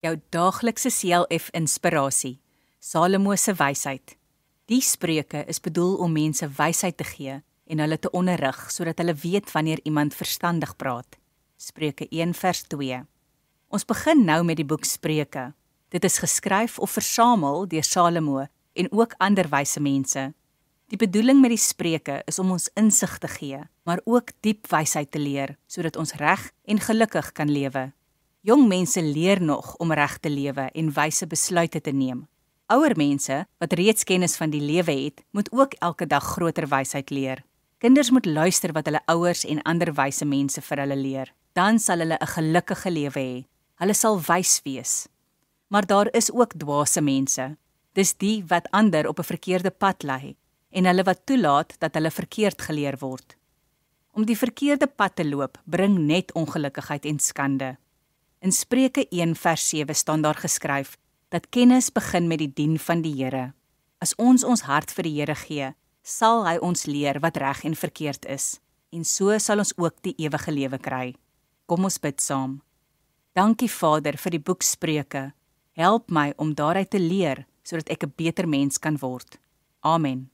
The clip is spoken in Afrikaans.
jou daaglikse CLF inspirasie, Salomo se wysheid. Die spreuke is bedoel om mense wysheid te gee en hulle te onderrig sodat hulle weet wanneer iemand verstandig praat. Spreuke 1 vers 2. Ons begin nou met die boek Spreuke. Dit is geskryf of versamel deur Salomo en ook ander wyse mense. Die bedoeling met die spreuke is om ons insig te gee, maar ook diep wysheid te leer, sodat ons reg en gelukkig kan lewe. Jong mense leer nog om reg te lewe en wyse besluite te neem. Ouer mense, wat reeds kennis van die lewe het, moet ook elke dag groter wysheid leer. Kinders moet luister wat hulle ouers en ander wyse mense vir hulle leer. Dan sal hulle 'n gelukkige lewe hê. Hulle sal wys wees. Maar daar is ook dwaase mense. Dis die wat ander op 'n verkeerde pad lei en hulle wat toelaat dat hulle verkeerd geleer word. Om die verkeerde pad te loop, bring net ongelukkigheid en skande. In Spreuke 1 vers 7 staan daar geskryf dat kennis begin met die dien van die Here. As ons hart vir die Here gee, sal hy ons leer wat reg en verkeerd is, en so sal ons ook die ewige lewe kry. Kom ons bid saam. Dankie Vader vir die boek Spreuke. Help my om daaruit te leer, sodat ek 'n beter mens kan word. Amen.